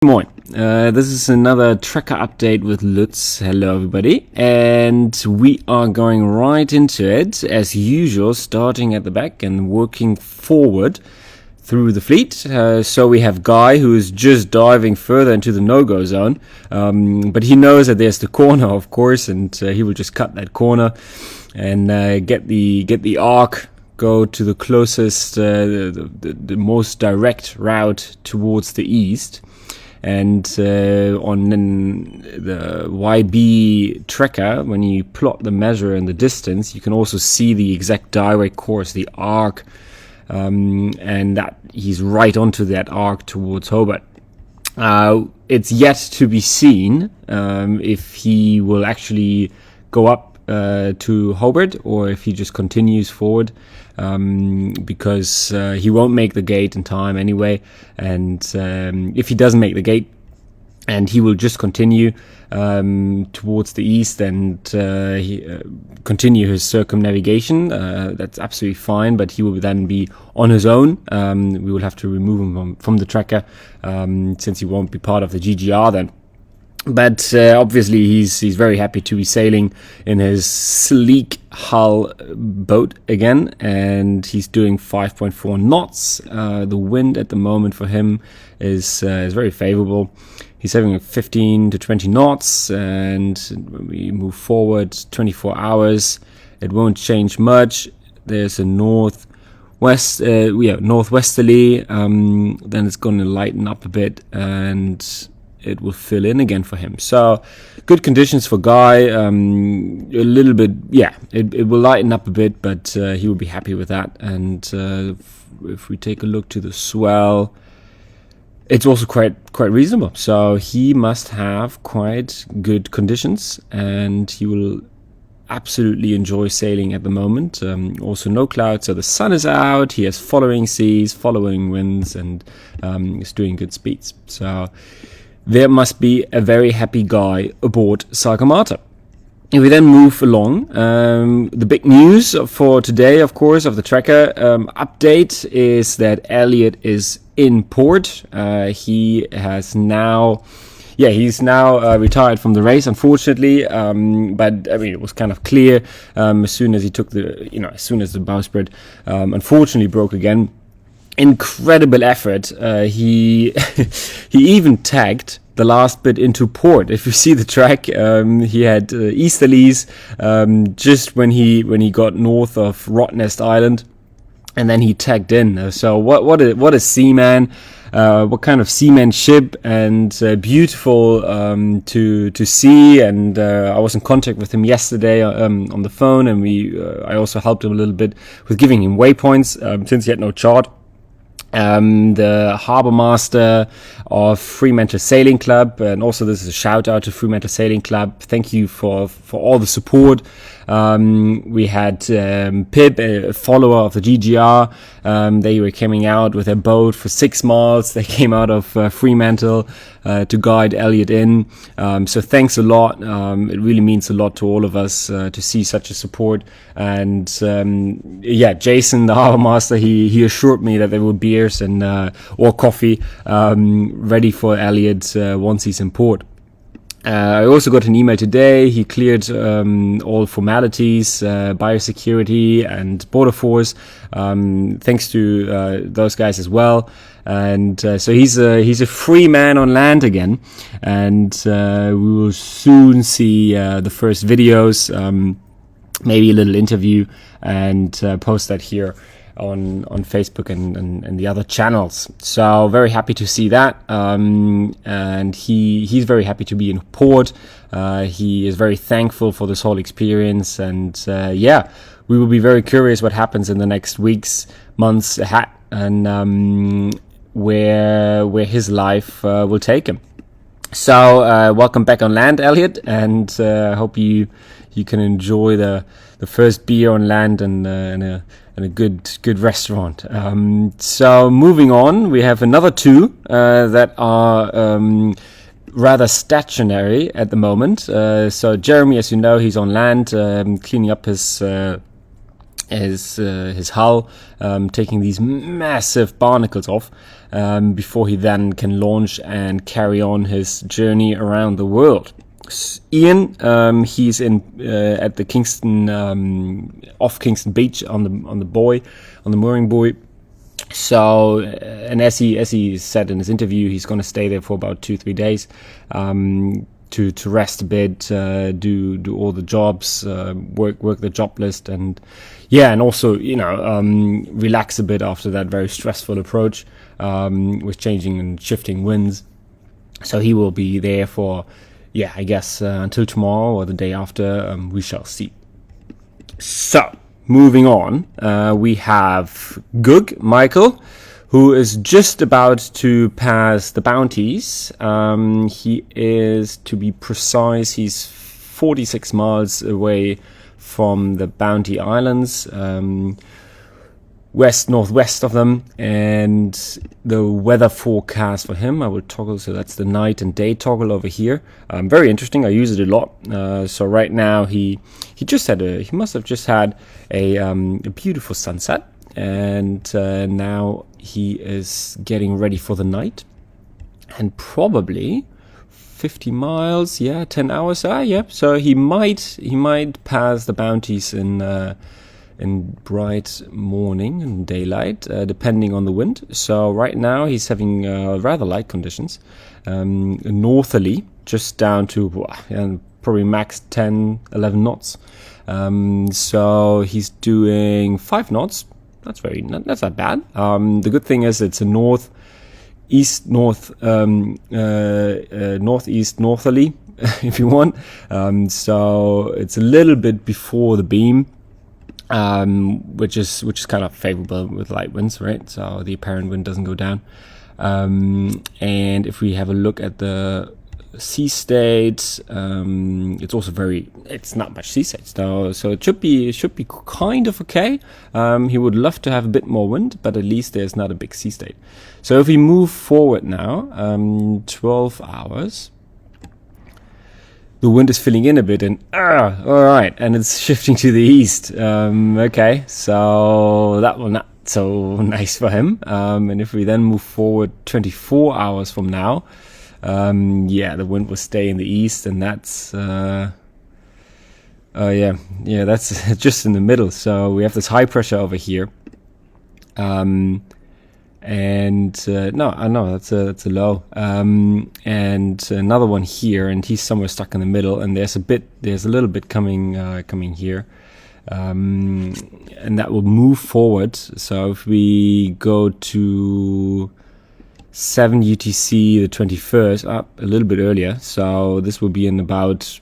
Moin. This is another tracker update with Lutz. Hello everybody, and we are going right into it as usual, starting at the back and working forward through the fleet. So we have Guy, who is just diving further into the no-go zone, but he knows that there's the corner, of course, and he will just cut that corner and get the arc, go to the closest, the most direct route towards the east. And on the YB tracker, when you plot the measure and the distance, you can also see the exact direct course, the arc, and that he's right onto that arc towards Hobart. It's yet to be seen if he will actually go up to Hobart or if he just continues forward, because he won't make the gate in time anyway, and if he doesn't make the gate and he will just continue towards the east and continue his circumnavigation, that's absolutely fine, but he will then be on his own. We will have to remove him from the tracker since he won't be part of the GGR then. But obviously he's very happy to be sailing in his sleek hull boat again, and he's doing 5.4 knots. The wind at the moment for him is very favorable. He's having 15 to 20 knots, and when we move forward 24 hours, it won't change much. There's a northwesterly, then it's going to lighten up a bit, and it will fill in again for him. So good conditions for Guy. A little bit, it will lighten up a bit, but he will be happy with that. And if we take a look to the swell, it's also quite reasonable. So he must have quite good conditions, and he will absolutely enjoy sailing at the moment. Also no clouds, so the sun is out. He has following seas, following winds, and is doing good speeds. So there must be a very happy Guy aboard Sagamata. If we then move along, the big news for today, of course, of the tracker update is that Elliot is in port. He has now, he's now retired from the race, unfortunately. But I mean, it was kind of clear as soon as he took as soon as the bowsprit unfortunately broke again. Incredible effort. He even tagged the last bit into port. If you see the track, he had easterlies just when he got north of Rottnest Island, and then he tagged in. So what a seaman! What kind of seamanship, and beautiful to see. And I was in contact with him yesterday on the phone, and I also helped him a little bit with giving him waypoints since he had no chart. The harbour master of Fremantle Sailing Club, and also this is a shout out to Fremantle Sailing Club. Thank you for all the support. We had Pip, a follower of the GGR. They were coming out with their boat for 6 miles. They came out of Fremantle to guide Elliot in. So thanks a lot. It really means a lot to all of us to see such a support. And Jason, the harbour master, he assured me that there were beers and or coffee ready for Elliot once he's in port. I also got an email today. He cleared all formalities, biosecurity and border force. Thanks to those guys as well. And so he's a free man on land again. And we will soon see the first videos, maybe a little interview, and post that here on Facebook and the other channels. So very happy to see that, and he's very happy to be in port. He is very thankful for this whole experience, and we will be very curious what happens in the next weeks, months ahead, and where his life will take him. So welcome back on land, Elliot, and I hope you can enjoy the first beer on land and a good restaurant. So moving on, we have another two that are rather stationary at the moment. So Jeremy, as you know, he's on land cleaning up his hull, taking these massive barnacles off. before he then can launch and carry on his journey around the world. Ian, he's in at the Kingston, off Kingston Beach on the mooring buoy. So, and as he said in his interview, he's going to stay there for about 2-3 days to rest a bit, do all the jobs, work the job list, and also relax a bit after that very stressful approach with changing and shifting winds. So he will be there for I guess until tomorrow or the day after. We shall see. So, moving on, we have Goog Michael, who is just about to pass the Bounties. He is, to be precise, he's 46 miles away from the Bounty Islands, west-northwest of them, and the weather forecast for him, I will toggle, so that's the night and day toggle over here. Very interesting, I use it a lot. So right now he must have just had a beautiful sunset, and now he is getting ready for the night, and probably 50 miles, 10 hours, so he might pass the Bounties in bright morning and daylight, depending on the wind. So right now he's having rather light conditions, northerly, just down to probably max 10-11 knots. So he's doing 5 knots. That's not bad. The good thing is it's a northeast northerly, if you want. So it's a little bit before the beam, which is kind of favorable with light winds, right? So the apparent wind doesn't go down. And if we have a look at the sea state, it's not much sea state, so it should be kind of okay. He would love to have a bit more wind, but at least there's not a big sea state. So if we move forward now, 12 hours, the wind is filling in a bit, and all right, and it's shifting to the east. Okay, so that will not so nice for him. And if we then move forward 24 hours from now, the wind will stay in the east, and that's that's just in the middle. So we have this high pressure over here, that's a low, and another one here, and he's somewhere stuck in the middle, and there's a little bit coming here, and that will move forward. So if we go to 7 UTC the 21st, up a little bit earlier, so this will be in about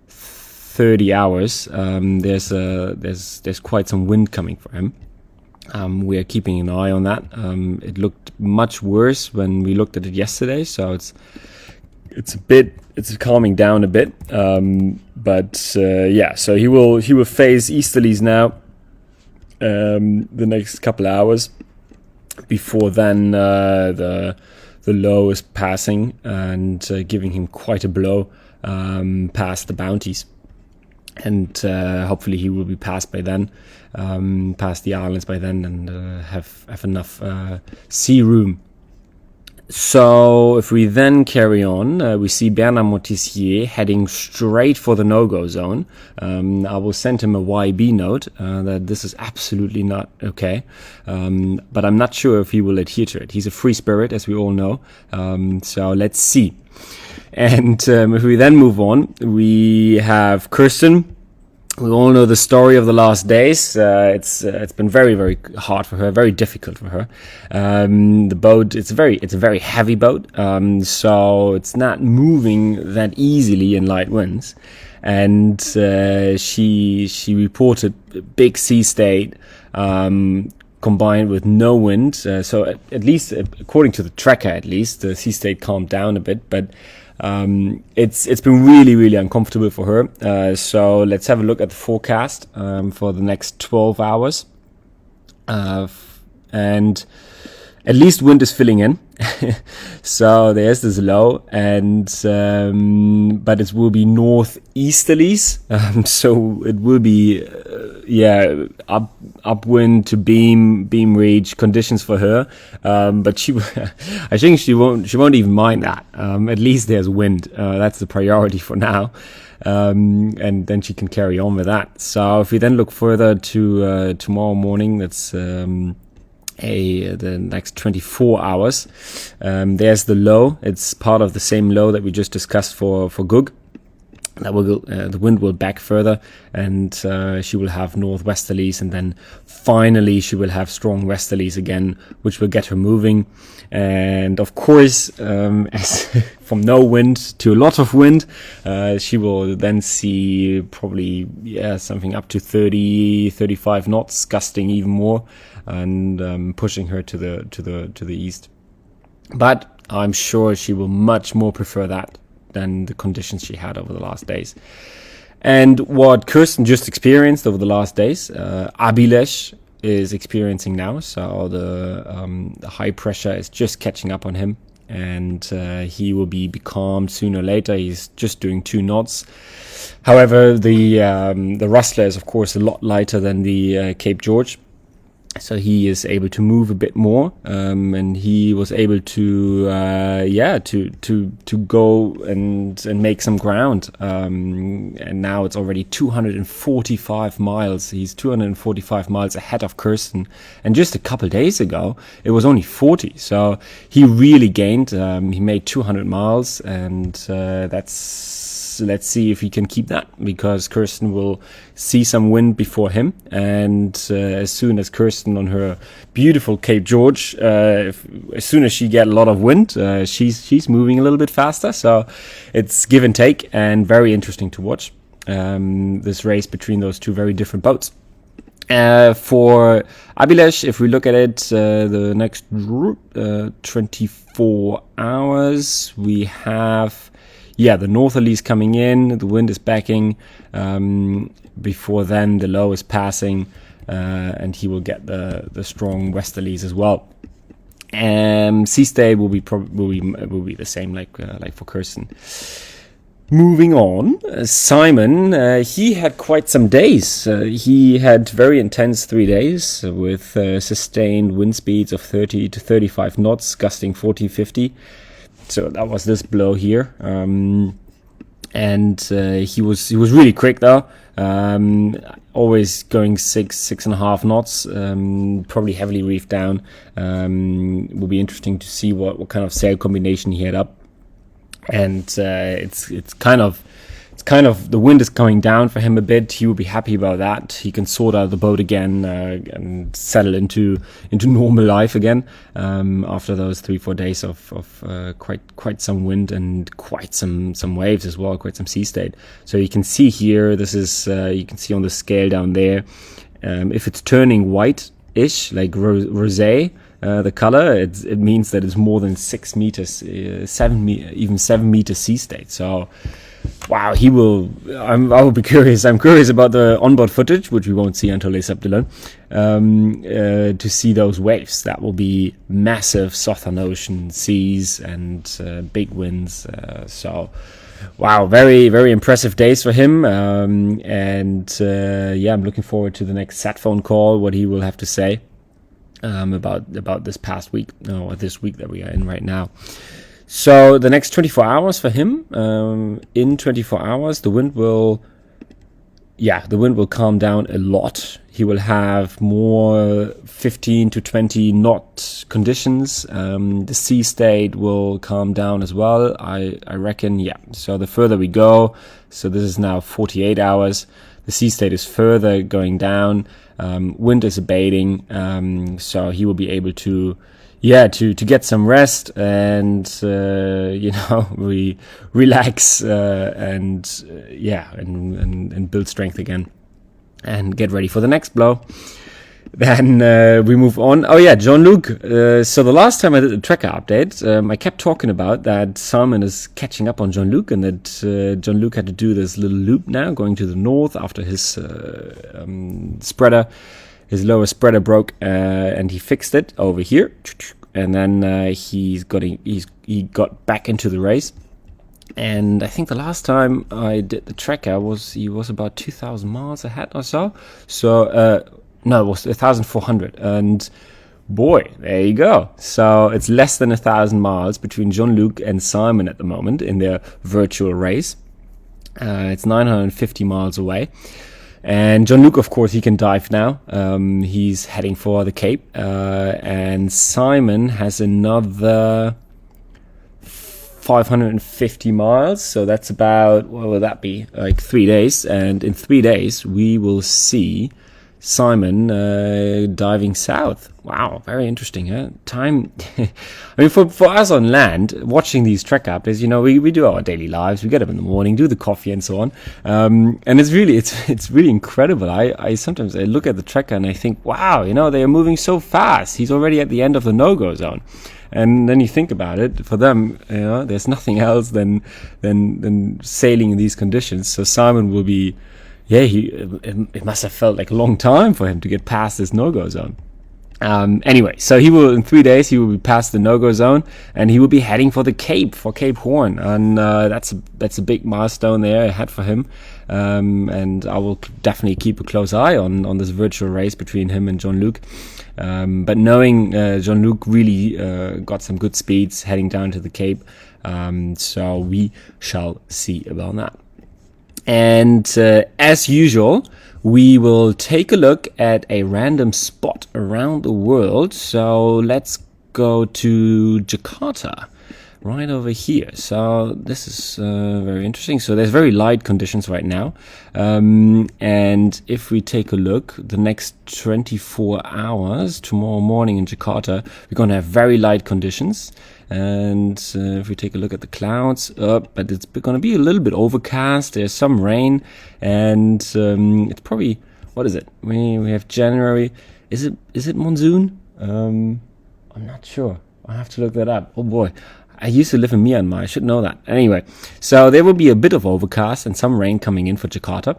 30 hours. There's quite some wind coming for him. We are keeping an eye on that. It looked much worse when we looked at it yesterday, so it's calming down a bit. So he will face easterlies now, the next couple of hours. Before then, the low is passing and giving him quite a blow past the Bounties. And hopefully he will be past by then, past the islands by then, and have enough sea room. So if we then carry on, we see Bernard Montessier heading straight for the no-go zone. I will send him a YB note that this is absolutely not okay, but I'm not sure if he will adhere to it. He's a free spirit, as we all know, so let's see. And if we then move on, we have Kirsten. We all know the story of the last days. It's been very, very hard for her, very difficult for her. The boat, it's a very heavy boat, so it's not moving that easily in light winds. And she reported big sea state, combined with no wind. So at least, according to the tracker, at least the sea state calmed down a bit, but it's been really, really uncomfortable for her. So let's have a look at the forecast for the next 12 hours. And at least wind is filling in. So there's this low, and but it will be northeasterlies, so it will be upwind to beam reach conditions for her, but I think she won't even mind that. At least there's wind. That's the priority for now. And then she can carry on with that. So if we then look further to tomorrow morning, that's the next 24 hours. There's the low. It's part of the same low that we just discussed for Goog. That will the wind will back further, and she will have northwesterlies, and then finally she will have strong westerlies again, which will get her moving. And of course, as from no wind to a lot of wind, she will then see probably something up to 30-35 knots, gusting even more, and pushing her to the east. But I'm sure she will much more prefer that than the conditions she had over the last days. And what Kirsten just experienced over the last days, Abilesh is experiencing now. So the high pressure is just catching up on him, and he will be becalmed sooner or later. He's just doing 2 knots. However, the Rustler is of course a lot lighter than the Cape George. So he is able to move a bit more, and he was able to go and make some ground. And now it's already 245 miles. He's 245 miles ahead of Kirsten. And just a couple days ago, it was only 40. So he really gained. He made 200 miles, and let's see if he can keep that, because Kirsten will see some wind before him, and as soon as Kirsten on her beautiful Cape George, as soon as she get a lot of wind, she's moving a little bit faster. So it's give and take, and very interesting to watch this race between those two very different boats. For Abilesh, if we look at it, the next 24 hours, we have the northerlies coming in, the wind is backing. Before then, the low is passing, and he will get the strong westerlies as well. Sea stay will be the same like for Kirsten. Moving on, Simon, he had quite some days. He had very intense 3 days with sustained wind speeds of 30 to 35 knots, gusting 40-50. So that was this blow here, and he was really quick though. Always going 6.5 knots, probably heavily reefed down. Will be interesting to see what kind of sail combination he had up. And it's kind of the wind is coming down for him a bit. He will be happy about that. He can sort out the boat again and settle into normal life again after those 3-4 days of quite some wind and quite some waves as well, quite some sea state. So you can see here, this is you can see on the scale down there, if it's turning white-ish, like rosé, the color, it means that it's more than 6 meters, 7 meter sea state. So wow, I will be curious. I'm curious about the onboard footage, which we won't see until Les Abdelon, to see those waves. That will be massive Southern Ocean seas and big winds. So wow, very, very impressive days for him. I'm looking forward to the next sat phone call, what he will have to say about this past week, or this week that we are in right now. So the next 24 hours for him, in 24 hours, the wind will calm down a lot. He will have more 15 to 20 knot conditions. The sea state will calm down as well, I reckon. So the further we go, so this is now 48 hours, the sea state is further going down. Wind is abating, so he will be able to get some rest and relax and build strength again and get ready for the next blow. Then we move on. Jean-Luc. So the last time I did the tracker update, I kept talking about that Simon is catching up on Jean-Luc, and that Jean-Luc had to do this little loop now, going to the north after his spreader, his lower spreader broke, and he fixed it over here and then he got back into the race. And I think the last time I did the tracker he was about 2,000 miles ahead or so. So no, it was 1,400. And boy, there you go. So it's less than 1,000 miles between Jean-Luc and Simon at the moment in their virtual race. It's 950 miles away. And Jean-Luc, of course, he can dive now. He's heading for the Cape. And Simon has another 550 miles. So that's about, what will that be? Like 3 days. And in 3 days, we will see Simon diving south. Wow, very interesting, huh? Time. I mean, for us on land, watching these trek updates, we do our daily lives. We get up in the morning, do the coffee and so on, and it's really incredible. I sometimes I look at the tracker and I think, wow, they are moving so fast. He's already at the end of the no-go zone. And then you think about it, for them, there's nothing else than sailing in these conditions. So Simon will be, it must have felt like a long time for him to get past this no-go zone. Anyway, so in 3 days, he will be past the no-go zone, and he will be heading for Cape Horn, and that's a big milestone there ahead for him. And I will definitely keep a close eye on this virtual race between him and Jean-Luc. But knowing Jean-Luc really got some good speeds heading down to the Cape, so we shall see about that. And as usual, we will take a look at a random spot around the world. So let's go to Jakarta, right over here. So this is very interesting. So there's very light conditions right now. And if we take a look, the next 24 hours, tomorrow morning in Jakarta, we're going to have very light conditions. And if we take a look at the clouds, but it's going to be a little bit overcast. There's some rain, and it's probably, what is it? We have January. Is it monsoon? I'm not sure. I have to look that up. Oh boy, I used to live in Myanmar. I should know that. Anyway, so there will be a bit of overcast and some rain coming in for Jakarta.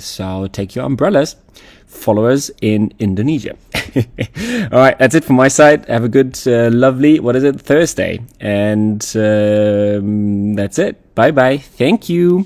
So take your umbrellas. Follow us in Indonesia. All right, that's it from my side. Have a good, lovely, Thursday. And that's it. Bye-bye. Thank you.